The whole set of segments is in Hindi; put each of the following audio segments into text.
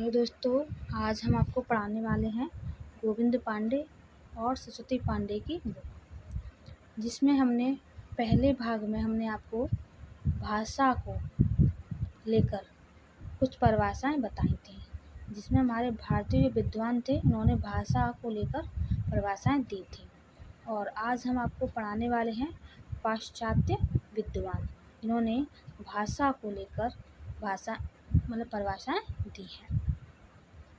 हेलो दोस्तों, आज हम आपको पढ़ाने वाले हैं गोविंद पांडे और सरस्वती पांडे की बुक, जिसमें हमने पहले भाग में हमने आपको भाषा को लेकर कुछ परिभाषाएं बताई थी, जिसमें हमारे भारतीय विद्वान थे, उन्होंने भाषा को लेकर परिभाषाएं दी थी। और आज हम आपको पढ़ाने वाले हैं पाश्चात्य विद्वान, इन्होंने भाषा को लेकर परिभाषाएं दी हैं।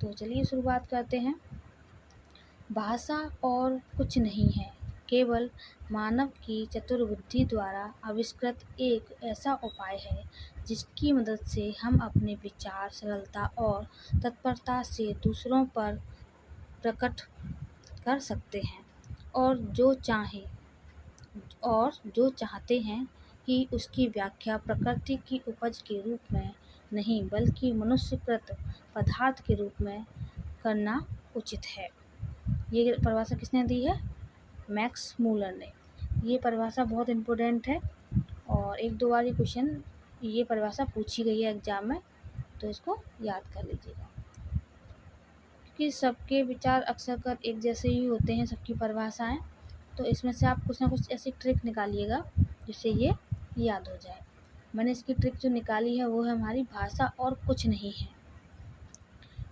तो चलिए शुरुआत करते हैं। भाषा और कुछ नहीं है, केवल मानव की चतुर बुद्धि द्वारा आविष्कृत एक ऐसा उपाय है जिसकी मदद से हम अपने विचार सरलता और तत्परता से दूसरों पर प्रकट कर सकते हैं और जो चाहते हैं कि उसकी व्याख्या प्रकृति की उपज के रूप में नहीं बल्कि मनुष्यकृत पदार्थ के रूप में करना उचित है। ये परिभाषा किसने दी है? मैक्स मूलर ने। ये परिभाषा बहुत इम्पोर्टेंट है और एक दो बार ये क्वेश्चन ये परिभाषा पूछी गई है एग्जाम में, तो इसको याद कर लीजिएगा, क्योंकि सबके विचार अक्सर कर एक जैसे ही होते हैं, सबकी परिभाषाएं। तो इसमें से आप कुछ ना कुछ ऐसी ट्रिक निकालिएगा जिससे ये याद हो जाए। मैंने इसकी ट्रिक जो निकाली है वो है हमारी भाषा और कुछ नहीं है।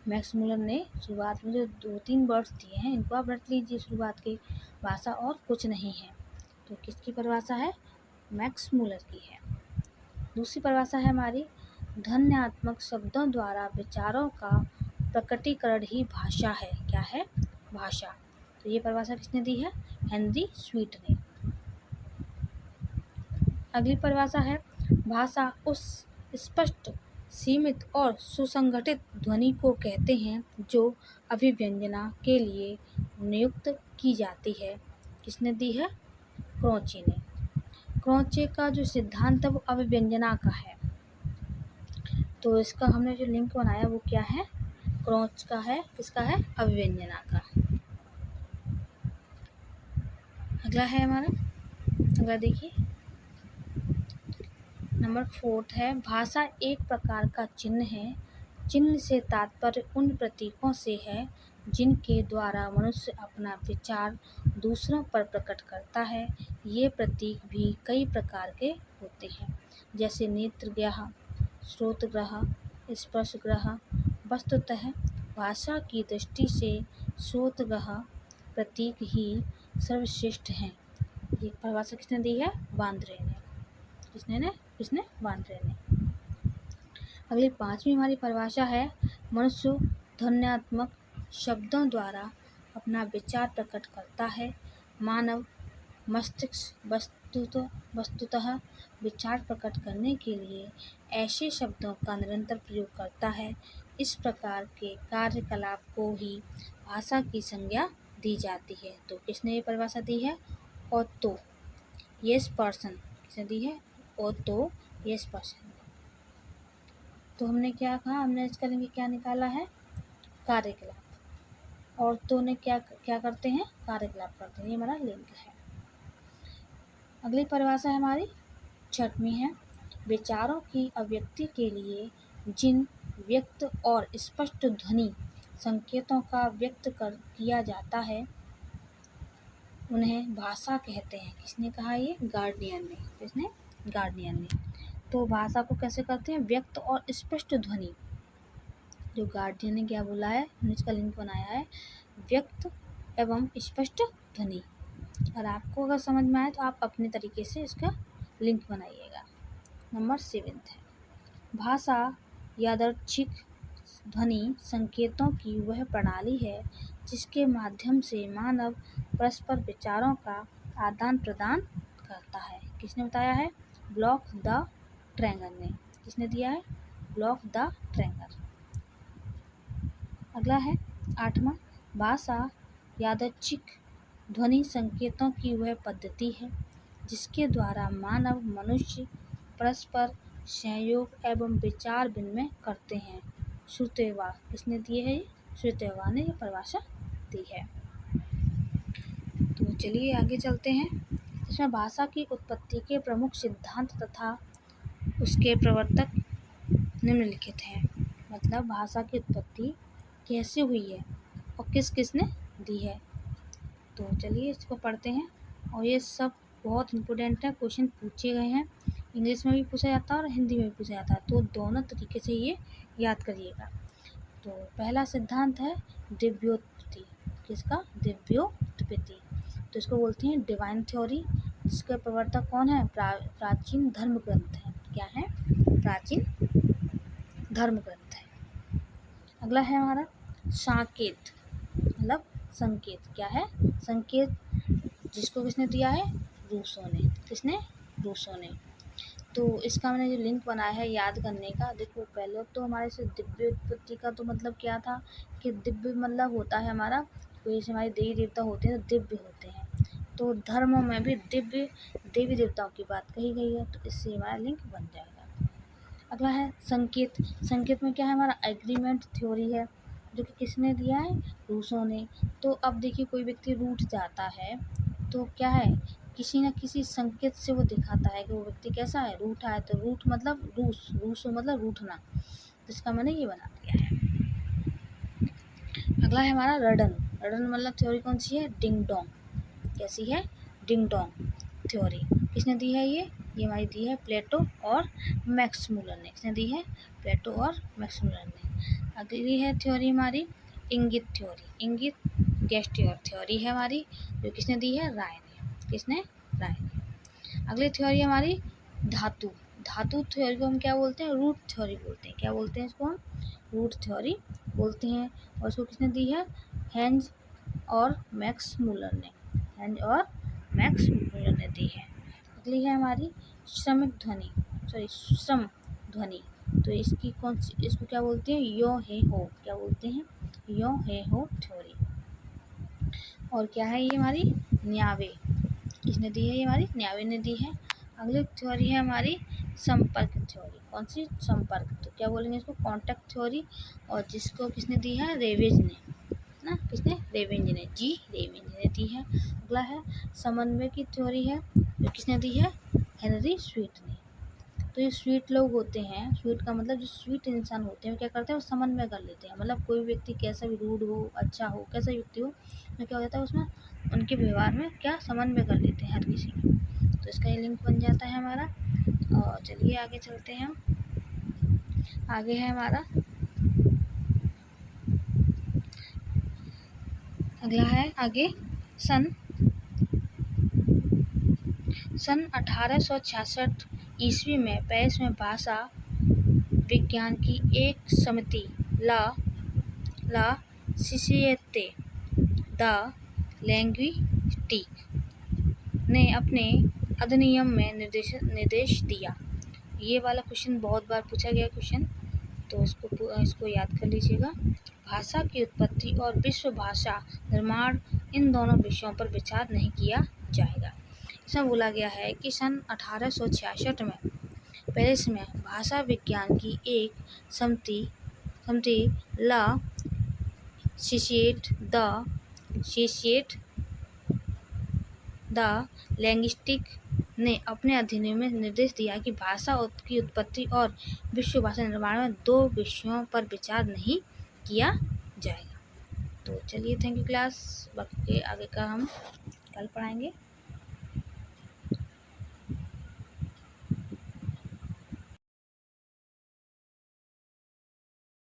मैक्स मूलर ने शुरुआत में जो 2-3 वर्ड्स दिए हैं, इनको आप रट लीजिए शुरुआत की। भाषा और कुछ नहीं है, तो किसकी परिभाषा है? मैक्स मूलर की है। दूसरी परिभाषा है हमारी, ध्वन्यात्मक शब्दों द्वारा विचारों का प्रकटीकरण ही भाषा है। क्या है? भाषा। तो ये परिभाषा किसने दी है? हेनरी स्वीट ने। अगली परिभाषा है, भाषा उस स्पष्ट, सीमित और सुसंगठित ध्वनि को कहते हैं जो अभिव्यंजना के लिए नियुक्त की जाती है। किसने दी है? क्रोचे ने। क्रोचे का जो सिद्धांत है वो अभिव्यंजना का है, तो इसका हमने जो लिंक बनाया वो क्या है? क्रोच का है। किसका है? अभिव्यंजना का। अगला है हमारा, अगला देखिए, नंबर 4 है, भाषा एक प्रकार का चिन्ह है। चिन्ह से तात्पर्य उन प्रतीकों से है जिनके द्वारा मनुष्य अपना विचार दूसरों पर प्रकट करता है। ये प्रतीक भी कई प्रकार के होते हैं, जैसे नेत्र ग्रह, श्रोत ग्रह, स्पर्श ग्रह। वस्तुतः भाषा की दृष्टि से श्रोत ग्रह प्रतीक ही सर्वश्रेष्ठ हैं। ये परिभाषा किसने दी है? वांद्रे ने। किसने? वांद्रे ने। अगली 5वीं हमारी परिभाषा है, मनुष्य ध्वन्यात्मक शब्दों द्वारा अपना विचार प्रकट करता है। मानव मस्तिष्क वस्तुतः विचार प्रकट करने के लिए ऐसे शब्दों का निरंतर प्रयोग करता है। इस प्रकार के कार्यकलाप को ही भाषा की संज्ञा दी जाती है। तो किसने ये परिभाषा दी है? ओतो येसपर्सन। किसने दी है? ओतो येसपर्सन। तो हमने क्या कहा? हमने इसका लिंक क्या निकाला है? कार्यकलाप। और तो ने क्या करते हैं? कार्यकलाप करते हैं। ये हमारा लिंक है। अगली परिभाषा है हमारी 6वीं है, विचारों की अभिव्यक्ति के लिए जिन व्यक्त और स्पष्ट ध्वनि संकेतों का किया जाता है उन्हें भाषा कहते हैं। किसने कहा? ये गार्डियन ने। किसने? गार्डियन ने। तो भाषा को कैसे करते हैं? व्यक्त और स्पष्ट ध्वनि। जो गार्डियन ने क्या बोला है, हमने इसका लिंक बनाया है, व्यक्त एवं स्पष्ट ध्वनि। और आपको अगर समझ में आए तो आप अपने तरीके से इसका लिंक बनाइएगा। नंबर 7 है, भाषा यादृच्छिक ध्वनि संकेतों की वह प्रणाली है जिसके माध्यम से मानव परस्पर विचारों का आदान प्रदान करता है। किसने बताया है? ब्लॉक द ट्रैंगर ने। किसने दिया है? Block the stranger. अगला है 8वां, भाषा यादृच्छिक ध्वनि संकेतों की वह पद्धति है जिसके द्वारा मानव मनुष्य परस्पर सहयोग एवं विचार विनिमय करते हैं। श्रुतेवा। किसने दिए है? श्रुतेवा ने ये परिभाषा दी है। तो चलिए आगे चलते हैं। इसमें भाषा की उत्पत्ति के प्रमुख सिद्धांत तथा उसके प्रवर्तक निम्नलिखित हैं। मतलब भाषा की उत्पत्ति कैसे हुई है और किस किसने दी है। तो चलिए इसको पढ़ते हैं। और ये सब बहुत इम्पोर्टेंट है, क्वेश्चन पूछे गए हैं, इंग्लिश में भी पूछा जाता है और हिंदी में भी पूछा जाता है, तो दोनों तरीके से ये याद करिएगा। तो पहला सिद्धांत है दिव्योत्पत्ति। किसका? दिव्योत्पत्ति। तो इसको बोलते हैं डिवाइन थ्योरी। इसके प्रवर्तक कौन है? प्राचीन धर्म ग्रंथ है। क्या है? प्राचीन धर्म ग्रंथ है। अगला है हमारा साकेत, मतलब संकेत। क्या है? संकेत, जिसको किसने दिया है? रूसों ने। किसने? रूसों ने। तो इसका मैंने जो लिंक बनाया है याद करने का, देखो पहले तो हमारे से दिव्य उत्पत्ति का तो मतलब क्या था कि दिव्य मतलब होता है हमारा, कोई जैसे हमारे देवी देवता होते हैं तो दिव्य होते हैं, तो धर्मों में भी दिव्य देवी देवताओं की बात कही गई है, तो इससे हमारा लिंक बन जाएगा। अगला है संकेत। संकेत में क्या है? हमारा एग्रीमेंट थ्योरी है, जो कि किसने दिया है? रूसों ने। तो अब देखिए कोई व्यक्ति रूठ जाता है तो क्या है? किसी न किसी संकेत से वो दिखाता है कि वो व्यक्ति कैसा है? रूठा है। तो रूठ मतलब रूसो मतलब रूठना, जिसका मैंने ये बना दिया है। अगला है हमारा रडन। रडन मतलब थ्योरी कौन सी है? Ding dong. कैसी है? Ding dong theory. किसने दी है ये हमारी दी है प्लेटो और मैक्स मूलर ने। किसने दी है? प्लेटो और मैक्स मूलर ने। अगली है थ्योरी हमारी इंगित थ्योरी। इंगित गेस्टियर थ्योरी है हमारी, जो किसने दी है? राय ने। किसने? राय ने। अगली थ्योरी हमारी धातु। धातु थ्योरी को हम क्या बोलते हैं? रूट थ्योरी बोलते हैं। क्या बोलते हैं इसको हम? रूट थ्योरी बोलते हैं। और इसको किसने दी है? हेंज और मैक्स मूलर ने। हेंज और मैक्स मूलर ने दी है। अगली है हमारी श्रमिक ध्वनि, श्रम ध्वनि। तो इसकी कौन सी, इसको क्या बोलते हैं? यो हे हो। क्या बोलते हैं? यो हे हो थ्योरी। और क्या है ये हमारी? न्यावे। किसने दी है? ये हमारी न्यावे ने दी है। अगली थ्योरी है हमारी संपर्क थ्योरी। कौन सी? संपर्क। तो क्या बोलेंगे इसको? Contact theory. और जिसको किसने दी है? रेवेज ने ना। किसने? रेवेंज ने। जी रेवेंज ने दी है। अगला है समन्वय की थ्योरी है, जो किसने दी है? हेनरी स्वीट ने। तो ये स्वीट लोग होते हैं, स्वीट का मतलब जो स्वीट इंसान होते हैं वो क्या करते हैं? वो समन्वय कर लेते हैं। मतलब कोई व्यक्ति कैसा भी रूड हो, अच्छा हो, कैसा व्यक्ति हो, तो क्या हो जाता है उसमें उनके व्यवहार में क्या समन्वय कर लेते हैं हर किसी को। तो इसका ये लिंक बन जाता है हमारा। और चलिए आगे चलते हैं हम। आगे है हमारा, अगला है आगे सन 1866 ईस्वी में पेरिस में भाषा विज्ञान की एक समिति ला सोसिएते द लैंग्विस्टिक ने अपने अधिनियम में निर्देश दिया। ये वाला क्वेश्चन बहुत बार पूछा गया क्वेश्चन, तो इसको याद कर लीजिएगा। भाषा की उत्पत्ति और विश्व भाषा निर्माण, इन दोनों विषयों पर विचार नहीं किया जाएगा। इसमें बोला गया है कि सन 1866 में पेरिस में भाषा विज्ञान की एक समिति ला सोसिएट द लैंग्विस्टिक ने अपने अधिनियम में निर्देश दिया कि भाषा की उत्पत्ति और विश्व भाषा निर्माण में दो विषयों पर विचार नहीं किया जाएगा। तो चलिए थैंक यू क्लास, बाकी के आगे का हम कल पढ़ाएंगे।